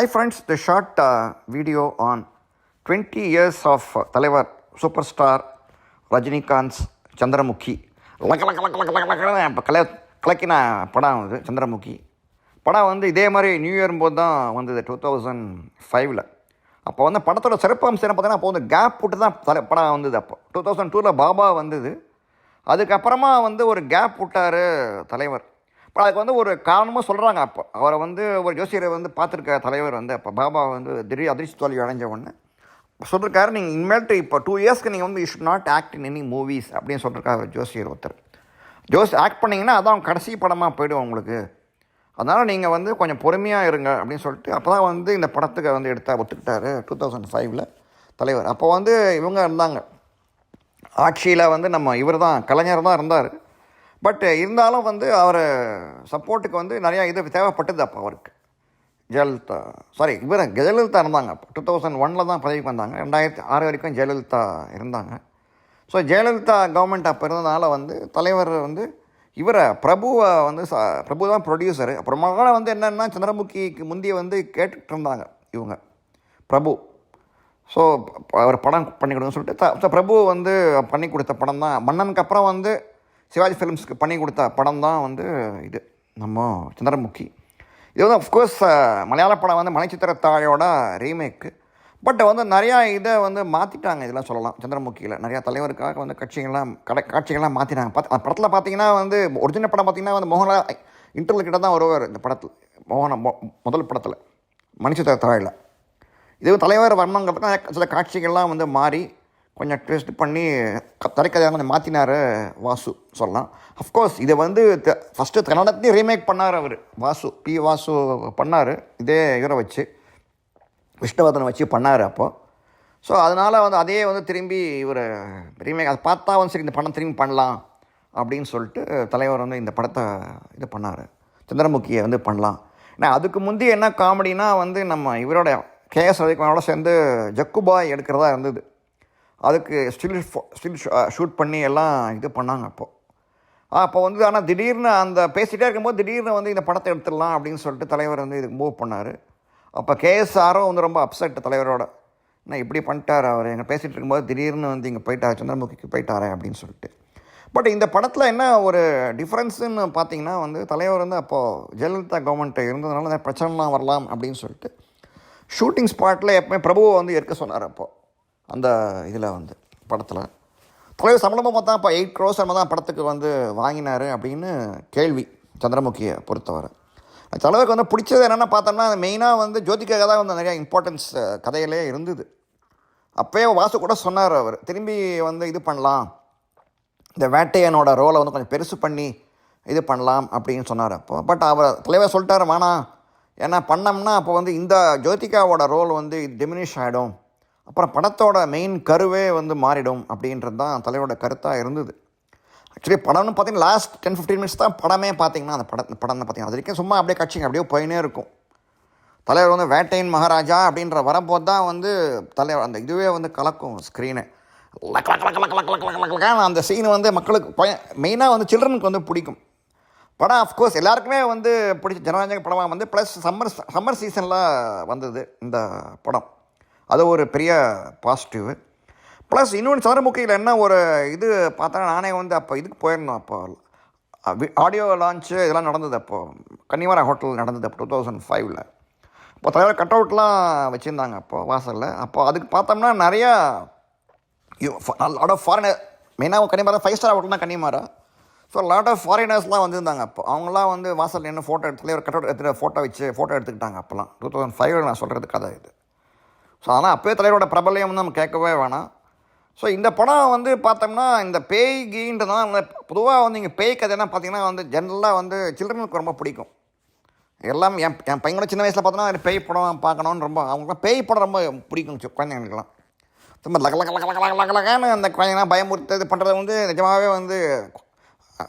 Hi friends, the short video on 20 years of தலைவர் superstar Rajinikanth Chandramukhi கலக்கின படம் வந்து சந்திரமுகி படம் வந்து இதே மாதிரி நியூ இயர் போது தான் வந்தது 2005. அப்போ வந்து படத்தோட சிறப்பம்சம் என்ன பார்த்தீங்கன்னா அப்போ வந்து கேப் விட்டு தான் படம் வந்தது. அப்போ 2002 பாபா வந்தது. அதுக்கப்புறமா வந்து ஒரு கேப் விட்டார் தலைவர். இப்போ அதுக்கு வந்து ஒரு காரணமாக சொல்கிறாங்க. அப்போ அவரை வந்து ஒரு ஜோசியரை வந்து பார்த்துருக்க தலைவர் வந்து அப்போ பாபா வந்து திடீர் அதிர்ச்சி தோல்வி அடைஞ்ச உடனே சொல்லியிருக்காரு, நீங்கள் இனிமேல்ட்டு இப்போ 2 இயர்ஸ்க்கு நீங்கள் வந்து you should not act in any movies அப்படின்னு சொல்லியிருக்காரு ஜோசியர் ஒருத்தர். ஆக்ட் பண்ணிங்கன்னா அதான் கடைசி படமாக போய்டும் உங்களுக்கு, அதனால் நீங்கள் வந்து கொஞ்சம் பொறுமையாக இருங்க அப்படின்னு சொல்லிட்டு அப்போ தான் வந்து இந்த படத்துக்கு வந்து ஒத்துக்கிட்டார் 2005 தலைவர். அப்போ வந்து இவங்க இருந்தாங்க ஆட்சியில் வந்து நம்ம இவர் தான் கலைஞர் தான் இருந்தார். பட் இருந்தாலும் வந்து அவர் சப்போர்ட்டுக்கு வந்து நிறையா இது தேவைப்பட்டது. அப்போ அவருக்கு ஜெயலலிதா இருந்தாங்க. அப்போ 2001 தான் பதவிக்கு வந்தாங்க. 2006 வரைக்கும் ஜெயலலிதா இருந்தாங்க. ஸோ ஜெயலலிதா கவர்மெண்ட் அப்போ இருந்ததுனால வந்து தலைவர் வந்து இவரை பிரபுவை வந்து பிரபு தான் ப்ரொடியூசரு. அப்புறமா வந்து என்னென்னா சந்திரமுகிக்கு முந்தைய வந்து கேட்டுக்கிட்டு இருந்தாங்க இவங்க பிரபு. ஸோ அவர் படம் பண்ணி கொடுங்கன்னு சொல்லிட்டு பிரபு வந்து பண்ணி கொடுத்த படம் தான் மன்னனுக்கு அப்புறம் வந்து சிவாஜி ஃபிலிம்ஸ்க்கு பண்ணி கொடுத்த படம் தான் வந்து இது நம்ம சந்திரமுகி. இது வந்து அஃப்கோர்ஸ் மலையாள படம் வந்து மலைச்சித்திரத்தாழையோட ரீமேக்கு. பட் வந்து நிறையா இதை வந்து மாற்றிட்டாங்க. இதெல்லாம் சொல்லலாம் சந்திரமுகியில் நிறையா தலைவருக்காக வந்து காட்சிகள்லாம் மாற்றிட்டாங்க. படத்தில் பார்த்தீங்கன்னா வந்து ஒரிஜினல் படம் பார்த்திங்கன்னா வந்து மோகன்லால் இன்டர்வல் கிட்ட தான் வருவார் இந்த படத்தில். முதல் படத்தில் மலைச்சித்திரத்தாழையில் இது தலைவர் வரணுங்கிறதுக்கு சில காட்சிகள்லாம் வந்து மாறி கொஞ்சம் ட்விஸ்ட் பண்ணி திரைக்கதையாக கொஞ்சம் மாற்றினார் வாசு சொல்லலாம். அஃப்கோர்ஸ் இதை வந்து ஃபஸ்ட்டு கன்னடத்தையும் ரீமேக் பண்ணார் அவர் வாசு பண்ணார். இதே இவரை வச்சு விஷ்ணுவர்தனை வச்சு பண்ணார் அப்போது. ஸோ அதனால் வந்து அதே வந்து திரும்பி இவர் ரீமேக் அதை பார்த்தா வந்து சரி இந்த படம் திரும்பி பண்ணலாம் அப்படின்னு சொல்லிட்டு தலைவர் வந்து இந்த படத்தை இது பண்ணார், சந்திரமுகியை வந்து பண்ணலாம். ஏன்னா அதுக்கு முந்தைய என்ன காமெடினா வந்து நம்ம இவரோட கேஎஸ் ரவிக்குமாரோட சேர்ந்து ஜக்குபாய் எடுக்கிறதா இருந்தது. அதுக்கு ஸ்டில் ஷூட் பண்ணி எல்லாம் இது பண்ணாங்க அப்போ வந்து ஆனால் திடீர்னு அந்த பேசிகிட்டே இருக்கும்போது திடீர்னு வந்து இந்த படத்தை எடுத்துடலாம் அப்படின்னு சொல்லிட்டு தலைவர் வந்து இதுக்கு மூவ் பண்ணார். அப்போ கேஎஸ்ஆரும் வந்து ரொம்ப அப்செட் தலைவரோட, என்ன இப்படி பண்ணிட்டார் அவர், எங்கள் பேசிகிட்டு இருக்கும்போது திடீர்னு வந்து இங்கே போயிட்டார் சந்திரமுகிக்கு போயிட்டாரே அப்படின்னு சொல்லிட்டு. பட் இந்த படத்தில் என்ன ஒரு டிஃப்ரென்ஸுன்னு பார்த்தீங்கன்னா வந்து தலைவர் வந்து அப்போது ஜெயலலிதா கவர்மெண்ட் இருந்ததுனால அந்த பிரச்சனைலாம் வரலாம் அப்படின்னு சொல்லிட்டு ஷூட்டிங் ஸ்பாட்டில் எப்பவுமே பிரபுவை வந்து இருக்க சொன்னார். அப்போது அந்த இதில் வந்து படத்தில் தலைவர் சம்பளமாக பார்த்தா இப்போ 8 crores தான் படத்துக்கு வந்து வாங்கினார் அப்படின்னு கேள்வி சந்திரமுகியை பொறுத்தவரை. தலைவருக்கு வந்து பிடிச்சது என்னென்னா பார்த்தோம்னா மெயினாக வந்து ஜோதிகாக தான் வந்து நிறையா இம்பார்ட்டன்ஸ் கதையிலே இருந்தது. அப்போயே வாசு கூட சொன்னார் அவர் திரும்பி வந்து இது பண்ணலாம், இந்த வேட்டையனோட ரோலை வந்து கொஞ்சம் பெருசு பண்ணி இது பண்ணலாம் அப்படின்னு சொன்னார் அப்போது. பட் அவர் தலைவர் சொல்லிட்டார் வேணாம், ஏன்னா பண்ணோம்னா அப்போ வந்து இந்த ஜோதிகாவோட ரோல் வந்து டிமினிஷ் ஆகிடும், அப்புறம் படத்தோட மெயின் கருவே வந்து மாறிடும் அப்படின்றது தான் தலைவரோட கருத்தாக இருந்தது. ஆக்சுவலி படம்னு பார்த்தீங்கன்னா லாஸ்ட் 10-15 minutes தான் படமே பார்த்தீங்கன்னா அந்த படம் பார்த்தீங்கன்னா அது வரைக்கும் சும்மா அப்படியே காட்சிங்க அப்படியே போயினே இருக்கும். தலைவர் வந்து வேட்டையின் மகாராஜா அப்படின்ற வரப்போது தான் வந்து தலைவர் அந்த இதுவே வந்து கலக்கும் ஸ்க்ரீனு அந்த சீன் வந்து மக்களுக்கு மெயினாக வந்து சில்ட்ரனுக்கு வந்து பிடிக்கும் படம். அஃப்கோர்ஸ் எல்லாருக்குமே வந்து பிடிச்ச ஜனரஞ்சக படமாக வந்து ப்ளஸ் சம்மர் சீசனில் வந்தது இந்த படம், அது ஒரு பெரிய பாசிட்டிவ். ப்ளஸ் இன்னொன்று சந்திரமுகியில் என்ன ஒரு இது பார்த்தா நானே வந்து அப்போ இதுக்கு போயிருந்தோம். அப்போ ஆடியோ லான்ச்சு இதெல்லாம் நடந்தது. அப்போது கன்னிமாரா ஹோட்டல் நடந்தது அப்போ 2005. இப்போ தலைவர் கட் அவுட்லாம் வச்சுருந்தாங்க அப்போது வாசலில். அப்போ அதுக்கு பார்த்தோம்னா நிறையா லாட் ஆஃப் ஃபாரினர், மெயினாக கன்னிமாரா 5-star ஹோட்டல் தான் கன்னிமாரா. ஸோ லாட் ஆஃப் ஃபாரினர்ஸ்லாம் வந்திருந்தாங்க. அப்போ அவங்களாம் வந்து வாசலில் என்ன ஃபோட்டோ தலைவர் கட் அவுட் ஃபோட்டோ எடுத்துக்கிட்டாங்க அப்போலாம் 2005 நான் சொல்கிறது கதை இது. ஸோ அதனால் அப்போயே தலைவரோட பிரபல்யம் நம்ம கேட்கவே வேணாம். ஸோ இந்த படம் வந்து பார்த்தோம்னா இந்த பேய் கீன்றதுனால பொதுவாக வந்து இங்கே பேய் கதைனா பார்த்திங்கன்னா வந்து ஜென்ரலாக வந்து சில்ட்ரனுக்கு ரொம்ப பிடிக்கும். எல்லாம் என் பையனோட சின்ன வயசில் பார்த்தோன்னா பேய் படம் பார்க்கணுன்னு ரொம்ப அவங்களுக்குலாம் பேய் படம் ரொம்ப பிடிக்கும் குழந்தைங்களுக்கெல்லாம். ரொம்ப லகலகலகலகலகலகான்னு அந்த குழந்தைங்களாம் பயமுறுத்து பண்ணுறது வந்து நிஜமாகவே வந்து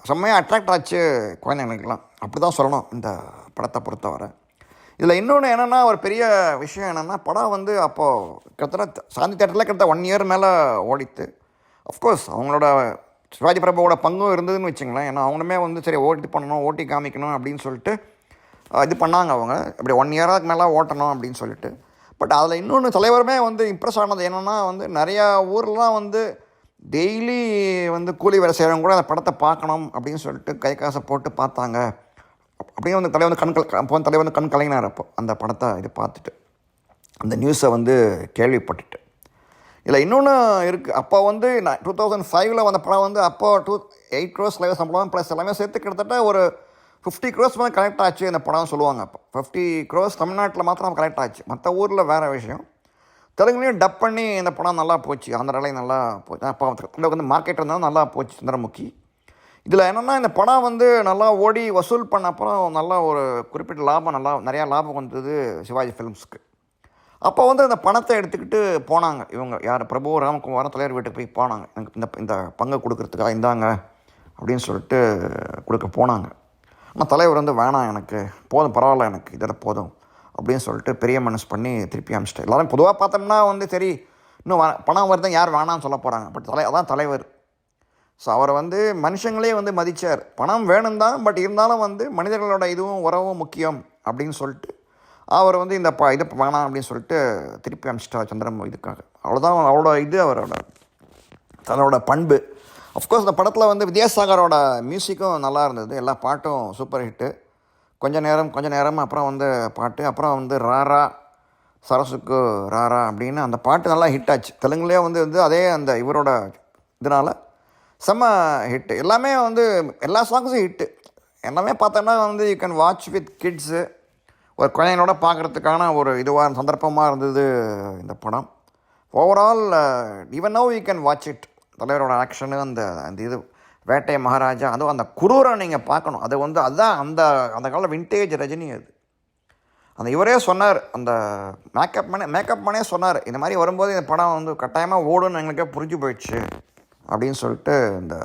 செம்மையாக அட்ராக்ட் ஆச்சு குழந்தைங்களுக்கெல்லாம், அப்படி தான் சொல்லணும் இந்த படத்தை பொறுத்தவரை. இதில் இன்னொன்று என்னென்னா ஒரு பெரிய விஷயம் என்னென்னா படம் வந்து அப்போது கிட்டத்தட்ட சாந்தி தேட்டரில் கிட்டத்தட்ட 1 year மேலே ஓடித்து. அஃப்கோர்ஸ் அவங்களோட சிவாஜி பிரபுவோட பங்கும் இருந்ததுன்னு வச்சுங்களேன். ஏன்னா அவங்களுமே வந்து சரி ஓட்டி பண்ணணும், ஓட்டி காமிக்கணும் அப்படின்னு சொல்லிட்டு இது பண்ணாங்க அவங்க. இப்படி 1 இயராக மேலே ஓட்டணும் அப்படின்னு சொல்லிட்டு. பட் அதில் இன்னொன்று தலைவருமே வந்து இம்ப்ரெஸ் ஆனது என்னென்னா வந்து நிறையா ஊர்லாம் வந்து டெய்லி வந்து கூலி வேலை செய்கிறவங்க கூட அந்த படத்தை பார்க்கணும் அப்படின்னு சொல்லிட்டு கை காசை போட்டு பார்த்தாங்க. அப்படியே வந்து தலைவர் வந்து தலைவர் வந்து கண் கலைஞர் அப்போ அந்த படத்தை இது பார்த்துட்டு அந்த நியூஸை வந்து கேள்விப்பட்டுட்டு. இதில் இன்னொன்று இருக்குது. அப்போ வந்து 2005 வந்த படம் வந்து அப்போ 8 crores தலைவர் சம்பளம் ப்ளஸ் எல்லாமே சேர்த்து கிட்டத்தட்ட ஒரு 50 crores மேலே கலெக்ட் ஆச்சு இந்த படம் சொல்லுவாங்க. அப்போ 50 crores தமிழ்நாட்டில் மாத்திரம் கலெக்ட் ஆச்சு. மற்ற ஊரில் வேறு விஷயம். தெலுங்குலேயும் டப் பண்ணி இந்த படம் நல்லா போச்சு. ஆந்திராலையும் நல்லா போச்சு. அப்போ வந்து மார்க்கெட் இருந்தாலும் நல்லா போச்சு சந்திரமுகி. இதில் என்னென்னா இந்த படம் வந்து நல்லா ஓடி வசூல் பண்ண அப்புறம் நல்லா ஒரு குறிப்பிட்ட லாபம் நிறையா லாபம் வந்தது சிவாஜி ஃபிலிம்ஸ்க்கு. அப்போ வந்து அந்த பணத்தை எடுத்துக்கிட்டு போனாங்க இவங்க யார் பிரபு ராமகுமார் தலைவர் வீட்டுக்கு போய் போனாங்க. எனக்கு இந்த பங்கை கொடுக்கறதுக்காக இந்தாங்க அப்படின்னு சொல்லிட்டு கொடுக்க போனாங்க. ஆனால் தலைவர் வந்து வேணாம், எனக்கு போதும், பரவாயில்ல, எனக்கு இதில் போதும் அப்படின்னு சொல்லிட்டு பெரிய மனசு பண்ணி திருப்பி அமிச்சிட்டு. எல்லோரும் பொதுவாக பார்த்தோம்னா வந்து சரி இன்னும் பணம் வருதான் யார் வேணாம்னு சொல்ல போகிறாங்க. பட் அதான் தலைவர். ஸோ அவரை வந்து மனுஷங்களே வந்து மதித்தார். பணம் வேணும் தான், பட் இருந்தாலும் வந்து மனிதர்களோட இதுவும் உறவும் முக்கியம் அப்படின்னு சொல்லிட்டு அவர் வந்து இந்த இதை வேணாம் அப்படின்னு சொல்லிட்டு திருப்பி அனுப்பிச்சிட்டா சந்திரன் இதுக்காக. அவ்வளோதான் அவரோட இது, தன்னோட பண்பு. அஃப்கோர்ஸ் இந்த படத்தில் வந்து வித்யாசாகரோட மியூசிக்கும் நல்லா இருந்தது. எல்லா பாட்டும் சூப்பர் ஹிட்டு. கொஞ்ச நேரம் அப்புறம் வந்து பாட்டு, அப்புறம் வந்து ராரா சரசுக்கு ராரா அப்படின்னு அந்த பாட்டு நல்லா ஹிட் ஆச்சு. தெலுங்குலேயே வந்து அதே அந்த இவரோட இதனால் செம்ம ஹிட்டு. எல்லாமே வந்து எல்லா சாங்ஸும் ஹிட்டு. எல்லாமே பார்த்தோம்னா வந்து you can watch with kids, ஒரு குழந்தைங்களோட பார்க்குறதுக்கான ஒரு இதுவாக சந்தர்ப்பமாக இருந்தது இந்த படம். Overall even now you can watch it. தலைவரோட ஆக்ஷனு அந்த இது வேட்டை மகாராஜா, அதுவும் அந்த குரூரை நீங்கள் பார்க்கணும். அது வந்து அதுதான் அந்த கால விண்டேஜ் ரஜினி. அது அந்த இவரே சொன்னார், அந்த மேக்கப் பண்ணே சொன்னார், இந்த மாதிரி வரும்போது இந்த படம் வந்து கட்டாயமாக ஓடுன்னு எங்களுக்கே புரிஞ்சு போயிடுச்சு அப்படின்னு சொல்லிட்டு. இந்த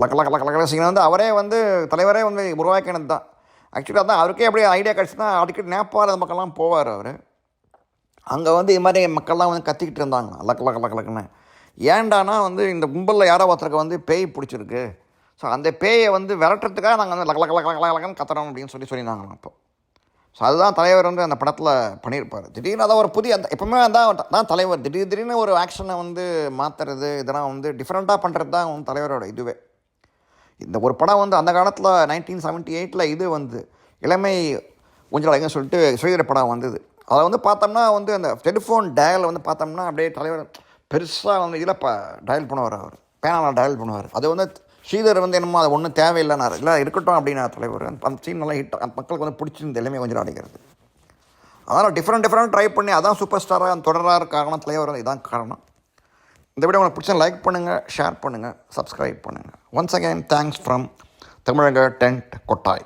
லக்கலக்கலக்கலக்கலசிங்க வந்து அவரே வந்து தலைவரே வந்து உருவாக்கினது தான். ஆக்சுவலி அதான் அவருக்கே அப்படியே ஐடியா கிடச்சின்னா அடிக்கடி நேப்பாள் அந்த மக்கள்லாம் போவார் அவர். அங்கே வந்து இது மாதிரி மக்கள்லாம் வந்து கத்திக்கிட்டு இருந்தாங்க லக்கலக்கலக்கலக்குன்னு. ஏண்டானா வந்து இந்த கும்பலில் யாரோ ஒருத்தருக்கு வந்து பேய் பிடிச்சிருக்கு, ஸோ அந்த பேயை வந்து விரட்டுறதுக்காக நாங்கள் வந்து லக்கலக்கலக்கலக்கலன்னு கத்துறோம் அப்படின்னு சொல்லியிருந்தாங்களாம் அப்போ. ஸோ அதுதான் தலைவர் வந்து அந்த படத்தில் பண்ணியிருப்பார். திடீர்னு அதான் ஒரு புதிய அந்த எப்போவுமே தான் தலைவர் திடீர்னு ஒரு ஆக்ஷனை வந்து மாற்றுறது, இதெல்லாம் வந்து டிஃப்ரெண்ட்டாக பண்ணுறது தான் வந்து தலைவரோட இதுவே. இந்த ஒரு படம் வந்து அந்த காலத்தில் 1978 இது வந்து இளமை ஊஞ்சலாங்கன்னு சொல்லிட்டு ஸ்ரீதர படம் வந்தது. அதை வந்து பார்த்தோம்னா வந்து அந்த டெலிஃபோன் டயல் வந்து பார்த்தோம்னா அப்படியே தலைவர் பெருசாக வந்து இதில் டயல் பண்ணுவார், அவர் பேனால் டயல் பண்ணுவார். அது வந்து ஸ்ரீதர் வந்து என்னமோ அது ஒன்றும் தேவையில்லைனார். இல்லை இருக்கட்டும் அப்படின்னா தலைவர் அந்த சீன் நல்லா ஹிட், அந்த மக்களுக்கு வந்து பிடிச்சிருந்து எல்லாமே கொஞ்சம் அடைக்கிறது. அதனால் டிஃப்ரெண்ட் ட்ரை பண்ணி அதான் சூப்பர் ஸ்டாராக தொடராக காரணம் தலைவர், இதுதான் காரணம். இந்த வீடியோ உங்களுக்கு பிடிச்சா லைக் பண்ணுங்கள், ஷேர் பண்ணுங்கள், சப்ஸ்கிரைப் பண்ணுங்கள். ஒன்ஸ் அகேன் தேங்க்ஸ் ஃப்ரம் தமிழக டென்ட் கொட்டாய்.